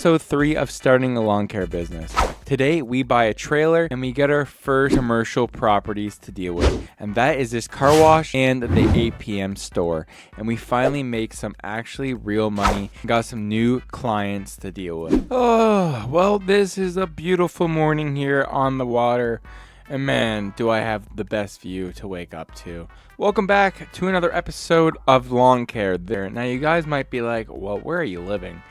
episode 3 of starting a lawn care business. Today we buy a trailer and we get our first commercial properties to deal with, and that is this car wash and the APM store. And we finally make some actually real money, got some new clients to deal with. Oh, well, this is a beautiful morning here on the water, and man, do I have the best view to wake up to. Welcome back to another episode of Lawn Care there. Now you guys might be like, well, where are you living?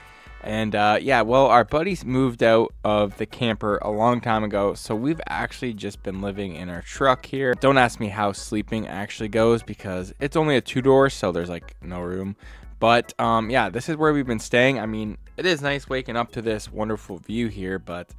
And yeah, well, our buddies moved out of the camper a long time ago, so we've actually just been living in our truck here. Don't ask me how sleeping actually goes because it's only a 2-door, so there's like no room. But yeah, this is where we've been staying. I mean, it is nice waking up to this wonderful view here, but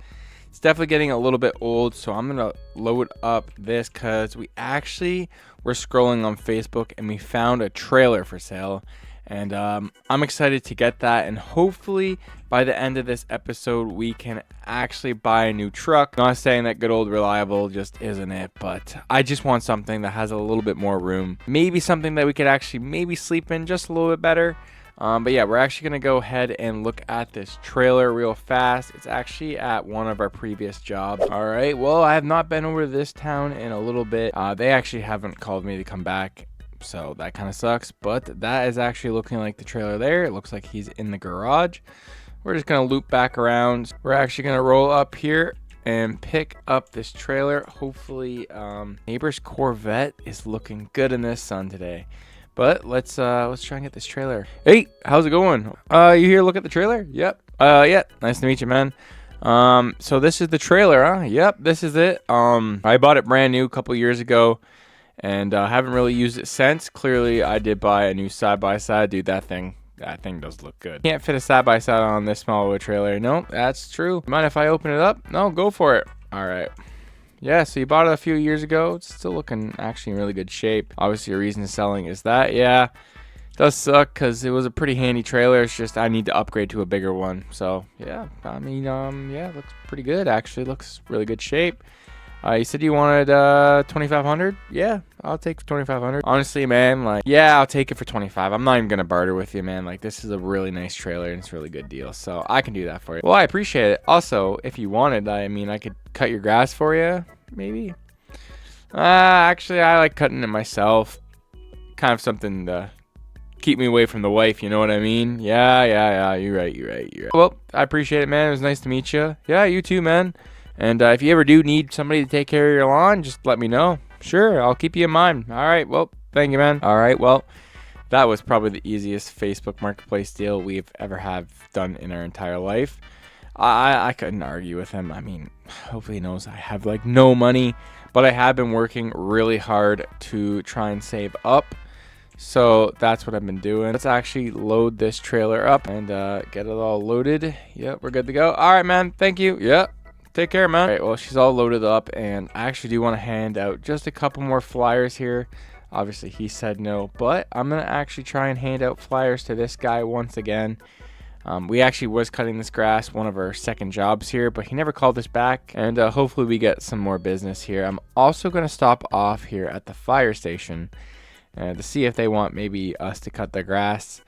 it's definitely getting a little bit old, so I'm gonna load up this because we actually were scrolling on Facebook and we found a trailer for sale. And I'm excited to get that, and hopefully by the end of this episode we can actually buy a new truck. I'm not saying that good old reliable just isn't it, but I just want something that has a little bit more room, maybe something that we could actually maybe sleep in just a little bit better. But yeah, we're actually gonna go ahead and look at this trailer real fast. It's actually at one of our previous jobs. All right, well, I have not been over to this town in a little bit. They actually haven't called me to come back, so that kind of sucks. But that is actually looking like the trailer there. It looks like he's in the garage. We're just gonna loop back around. We're actually gonna roll up here and pick up this trailer. Hopefully neighbor's Corvette is looking good in this sun today. But let's try and get this trailer. Hey, how's it going? You here look at the trailer? Yep. Yeah, nice to meet you, man. So this is the trailer, huh? Yep, this is it. I bought it brand new a couple years ago, and haven't really used it since. Clearly, I did buy a new side-by-side. Dude, that thing does look good. Can't fit a side-by-side on this small of a trailer. No, that's true. Mind if I open it up? No, go for it. All right. Yeah, so you bought it a few years ago. It's still looking actually in really good shape. Obviously, your reason of selling is that. Yeah, it does suck because it was a pretty handy trailer. It's just I need to upgrade to a bigger one. So, yeah, I mean, yeah, it looks pretty good, actually. Looks really good shape. You said you wanted $2,500? Yeah, I'll take $2,500. Honestly, man, like, yeah, I'll take it for $25. I'm not even gonna barter with you, man. Like, this is a really nice trailer and it's a really good deal, so I can do that for you. Well, I appreciate it. Also, if you wanted, I mean, I could cut your grass for you, maybe. Actually, I like cutting it myself. Kind of something to keep me away from the wife, you know what I mean? Yeah. You're right. Well, I appreciate it, man. It was nice to meet you. Yeah, you too, man. And if you ever do need somebody to take care of your lawn, just let me know. Sure, I'll keep you in mind. All right, well, thank you, man. All right, well, that was probably the easiest Facebook Marketplace deal we've ever have done in our entire life. I couldn't argue with him. I mean, hopefully he knows I have, like, no money. But I have been working really hard to try and save up. So that's what I've been doing. Let's actually load this trailer up and get it all loaded. Yep, we're good to go. All right, man, thank you. Yep. Take care, man. All right, well, she's all loaded up, and I actually do want to hand out just a couple more flyers here. Obviously, he said no, but I'm going to actually try and hand out flyers to this guy once again. We actually was cutting this grass, one of our second jobs here, but he never called us back, and hopefully we get some more business here. I'm also going to stop off here at the fire station to see if they want maybe us to cut the grass.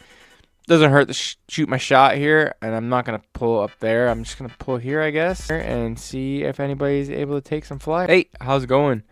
Doesn't hurt to shoot my shot here, and I'm not going to pull up there. I'm just going to pull here, I guess, and see if anybody's able to take some flyers. Hey, how's it going?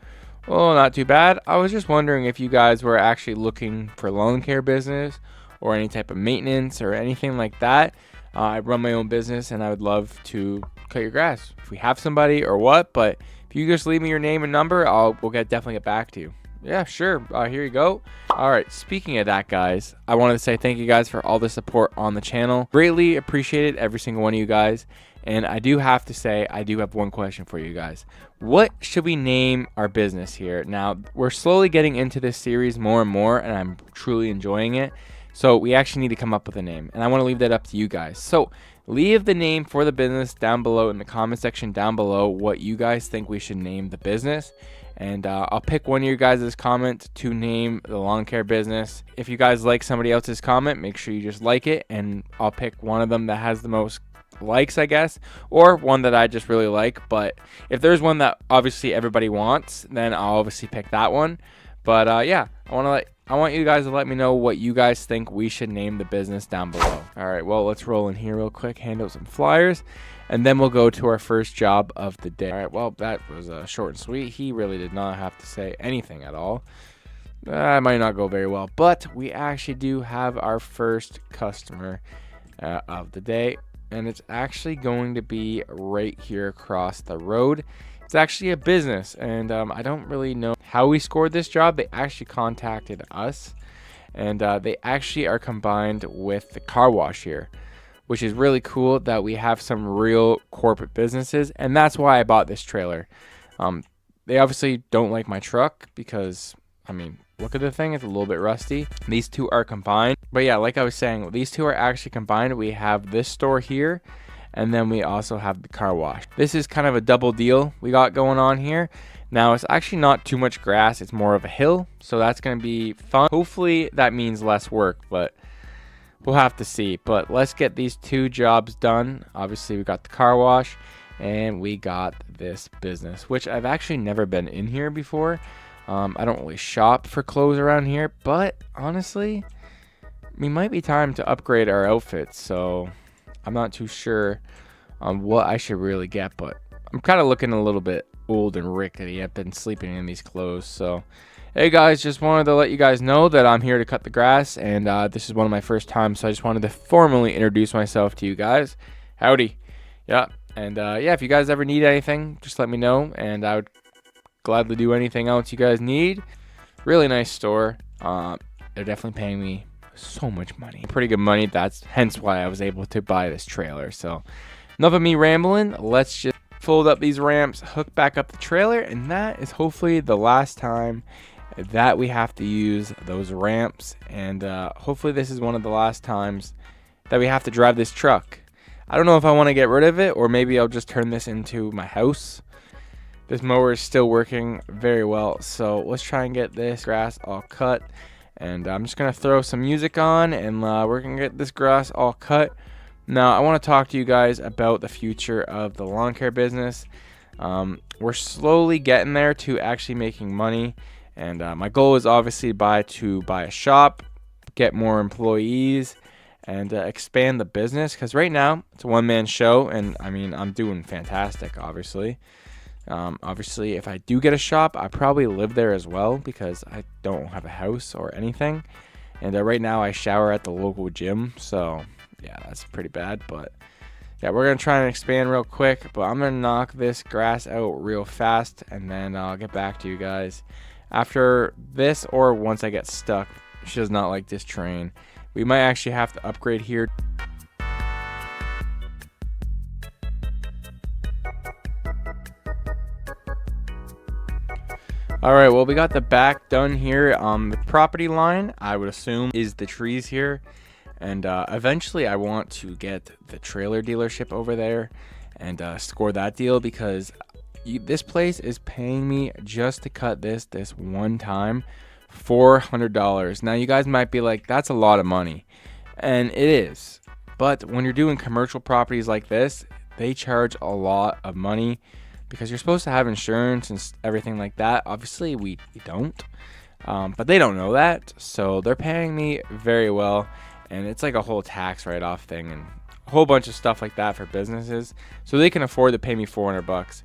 Well, not too bad. I was just wondering if you guys were actually looking for lawn care business or any type of maintenance or anything like that. I run my own business, and I would love to cut your grass if we have somebody or what, but if you just leave me your name and number, we'll definitely get back to you. Yeah, sure. Here you go. All right. Speaking of that, guys, I wanted to say thank you guys for all the support on the channel. Greatly appreciated every single one of you guys. And I do have to say, I do have one question for you guys. What should we name our business here? Now, we're slowly getting into this series more and more, and I'm truly enjoying it. So we actually need to come up with a name, and I want to leave that up to you guys. So leave the name for the business down below in the comment section down below what you guys think we should name the business. And I'll pick one of you guys' comment to name the lawn care business. If you guys like somebody else's comment, make sure you just like it, and I'll pick one of them that has the most likes, I guess, or one that I just really like. But if there's one that obviously everybody wants, then I'll obviously pick that one. But yeah, I want you guys to let me know what you guys think we should name the business down below. All right, well, let's roll in here real quick, hand out some flyers, and then we'll go to our first job of the day. All right, well, that was short and sweet. He really did not have to say anything at all. That might not go very well, but we actually do have our first customer of the day, and it's actually going to be right here across the road. It's actually a business, and I don't really know how we scored this job. They actually contacted us, and they actually are combined with the car wash here, which is really cool that we have some real corporate businesses, and that's why I bought this trailer. They obviously don't like my truck because, I mean, look at the thing, it's a little bit rusty. These two are combined. But yeah, like I was saying, these two are actually combined. We have this store here, and then we also have the car wash. This is kind of a double deal we got going on here. Now, it's actually not too much grass. It's more of a hill, so that's going to be fun. Hopefully, that means less work, but we'll have to see. But let's get these two jobs done. Obviously, we got the car wash, and we got this business, which I've actually never been in here before. I don't really shop for clothes around here, but honestly, we might be time to upgrade our outfits, so I'm not too sure on what I should really get, but I'm kind of looking a little bit old and rickety. I've been sleeping in these clothes. So hey guys, just wanted to let you guys know that I'm here to cut the grass, and this is one of my first times, so I just wanted to formally introduce myself to you guys. Howdy. Yeah, and yeah, if you guys ever need anything, just let me know, and I would gladly do anything else you guys need. Really nice store. They're definitely paying me so much money, pretty good money. That's hence why I was able to buy this trailer. So enough of me rambling. Let's just fold up these ramps, hook back up the trailer, and that is hopefully the last time that we have to use those ramps. And hopefully this is one of the last times that we have to drive this truck. I don't know if I want to get rid of it, or maybe I'll just turn this into my house. This mower is still working very well, so let's try and get this grass all cut. And I'm just going to throw some music on, and we're going to get this grass all cut. Now, I want to talk to you guys about the future of the lawn care business. We're slowly getting there to actually making money, and my goal is obviously to buy a shop, get more employees, and expand the business, because right now it's a one-man show, and I mean, I'm doing fantastic, obviously. Obviously, if I do get a shop, I probably live there as well, because I don't have a house or anything. And right now I shower at the local gym, so yeah, that's pretty bad. But yeah, we're gonna try and expand real quick, but I'm gonna knock this grass out real fast, and then I'll get back to you guys after this, or once I get stuck. She does not like this train. We might actually have to upgrade here. All right, well, we got the back done here. The property line, I would assume, is the trees here. And eventually I want to get the trailer dealership over there and score that deal, because this place is paying me just to cut this one time $400. Now, you guys might be like, that's a lot of money. And it is. But when you're doing commercial properties like this, they charge a lot of money, because you're supposed to have insurance and everything like that. Obviously, we don't, but they don't know that, so they're paying me very well, and it's like a whole tax write-off thing and a whole bunch of stuff like that for businesses, so they can afford to pay me $400.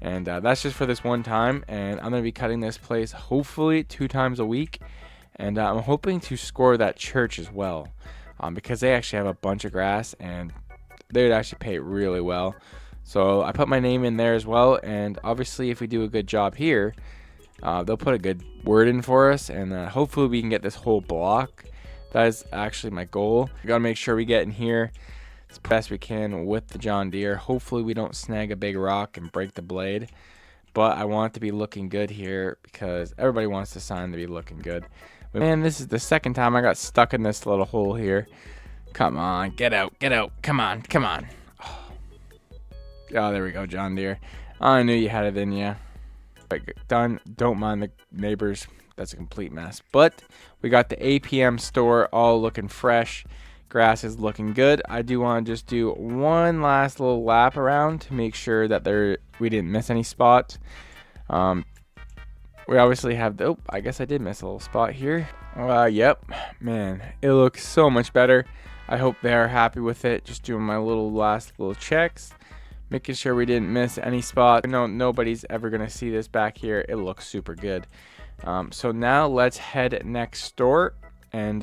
And that's just for this one time, and I'm gonna be cutting this place hopefully 2 times a week, and I'm hoping to score that church as well, because they actually have a bunch of grass, and they would actually pay really well. So I put my name in there as well, and obviously if we do a good job here, they'll put a good word in for us, and hopefully we can get this whole block. That is actually my goal. We gotta make sure we get in here as best we can with the John Deere. Hopefully we don't snag a big rock and break the blade, but I want it to be looking good here, because everybody wants the sign to be looking good. But man, this is the second time I got stuck in this little hole here. Come on, get out, come on. Oh, there we go, John Deere. I knew you had it in you. Right, done. Don't mind the neighbors. That's a complete mess. But we got the APM store all looking fresh. Grass is looking good. I do want to just do one last little lap around to make sure that we didn't miss any spots. We obviously have the, oh, I guess I did miss a little spot here. Yep, man, it looks so much better. I hope they are happy with it. Just doing my last little checks, making sure we didn't miss any spots. No, nobody's ever gonna see this back here. It looks super good. So now let's head next door and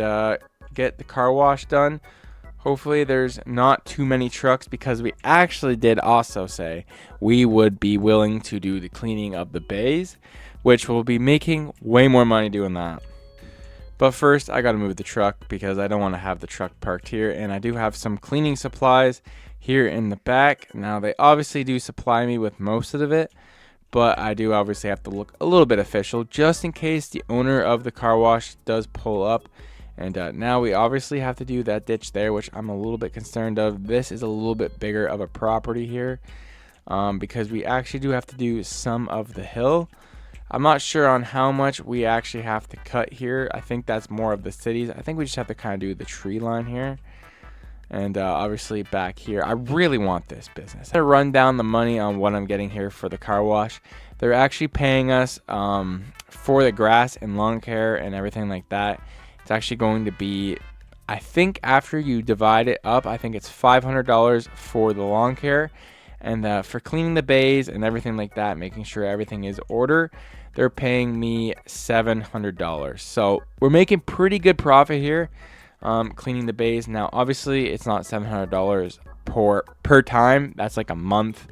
get the car wash done. Hopefully there's not too many trucks, because we actually did also say we would be willing to do the cleaning of the bays, which will be making way more money doing that. But first I gotta move the truck because I don't want to have the truck parked here, and I do have some cleaning supplies here in the back. Now they obviously do supply me with most of it, but I do obviously have to look a little bit official just in case the owner of the car wash does pull up. And now we obviously have to do that ditch there, which I'm a little bit concerned of. This is a little bit bigger of a property here, because we actually do have to do some of the hill. I'm not sure on how much we actually have to cut here. I think that's more of the cities. I think we just have to kind of do the tree line here. And obviously back here, I really want this business. I'm gonna run down the money on what I'm getting here for the car wash. They're actually paying us for the grass and lawn care and everything like that. It's actually going to be, I think after you divide it up, I think it's $500 for the lawn care, and for cleaning the bays and everything like that, making sure everything is order, they're paying me $700. So we're making pretty good profit here, cleaning the bays. Now obviously it's not $700 per time. That's like a month,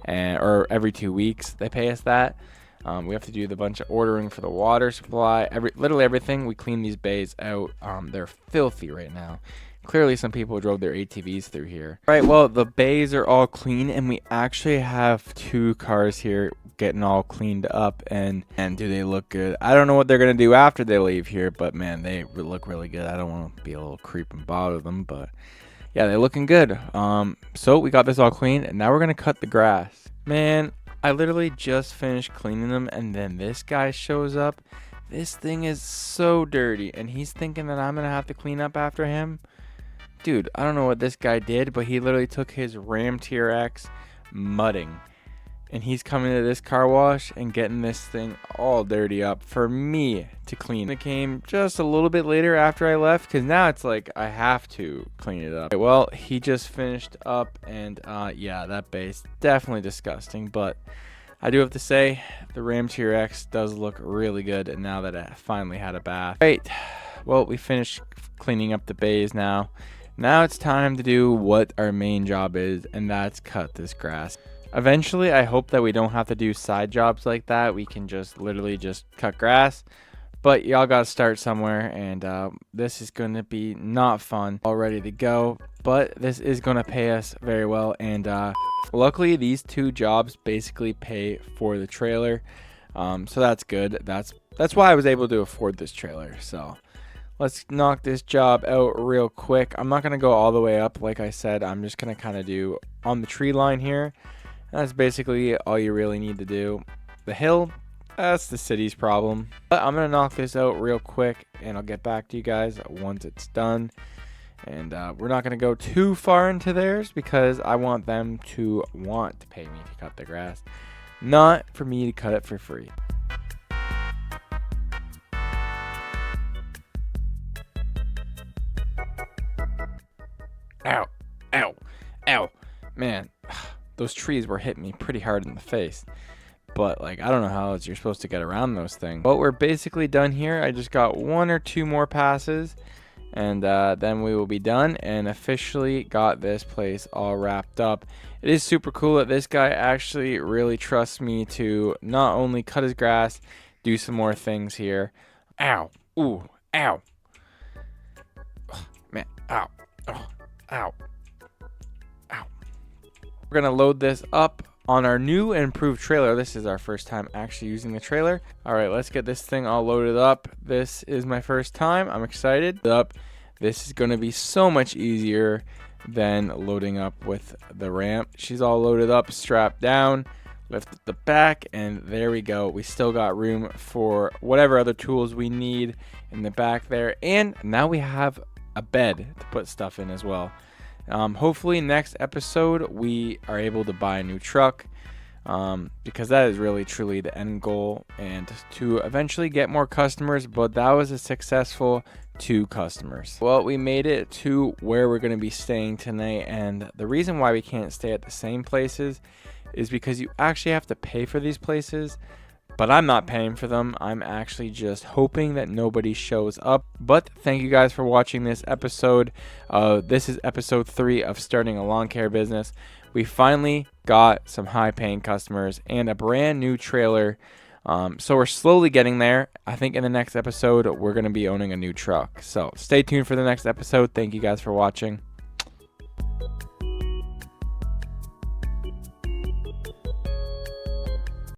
or every 2 weeks they pay us that. We have to do the bunch of ordering for the water supply, literally everything. We clean these bays out. They're filthy right now. Clearly some people drove their ATVs through here. All right, well, the bays are all clean, and we actually have 2 cars here getting all cleaned up, and do they look good? I don't know what they're gonna do after they leave here, but man, they look really good. I don't want to be a little creep and bother them, but yeah, they're looking good. So we got this all cleaned, and now we're gonna cut the grass. Man, I literally just finished cleaning them, and then this guy shows up. This thing is so dirty, and he's thinking that I'm gonna have to clean up after him. Dude, I don't know what this guy did, but he literally took his Ram TRX mudding, and he's coming to this car wash and getting this thing all dirty up for me to clean. It came just a little bit later after I left, because now it's like I have to clean it up. Well, he just finished up, and yeah, that base definitely disgusting, but I do have to say the Ram TRX does look really good, and now that I finally had a bath. Right, well, we finished cleaning up the bays now. Now it's time to do what our main job is, and that's cut this grass. Eventually, I hope that we don't have to do side jobs like that. We can just literally just cut grass. But y'all got to start somewhere, and this is going to be not fun. All ready to go, but this is going to pay us very well. And luckily, these 2 jobs basically pay for the trailer. So that's good. That's why I was able to afford this trailer. So let's knock this job out real quick. I'm not going to go all the way up. Like I said, I'm just going to kind of do on the tree line here. That's basically all you really need to do. The hill, that's the city's problem. But I'm going to knock this out real quick, and I'll get back to you guys once it's done. And we're not going to go too far into theirs, because I want them to want to pay me to cut the grass, not for me to cut it for free. Ow, ow, ow. Man, those trees were hitting me pretty hard in the face. But like, I don't know how else you're supposed to get around those things. But we're basically done here. I just got 1 or 2 more passes, and then we will be done and officially got this place all wrapped up. It is super cool that this guy actually really trusts me to not only cut his grass, do some more things here. Ow, ooh, ow. Ugh, man, ow, oh, ow. We're going to load this up on our new and improved trailer. This is our first time actually using the trailer. All right, let's get this thing all loaded up. This is my first time. I'm excited. This is going to be so much easier than loading up with the ramp. She's all loaded up, strapped down, lift the back, and there we go. We still got room for whatever other tools we need in the back there. And now we have a bed to put stuff in as well. Hopefully next episode we are able to buy a new truck. because that is really truly the end goal, and to eventually get more customers. But that was a successful 2 customers. Well, we made it to where we're going to be staying tonight, and the reason why we can't stay at the same places is because you actually have to pay for these places. But I'm not paying for them. I'm actually just hoping that nobody shows up. But thank you guys for watching this episode. This is episode 3 of starting a lawn care business. We finally got some high paying customers and a brand new trailer. So we're slowly getting there. I think in the next episode, we're going to be owning a new truck. So stay tuned for the next episode. Thank you guys for watching.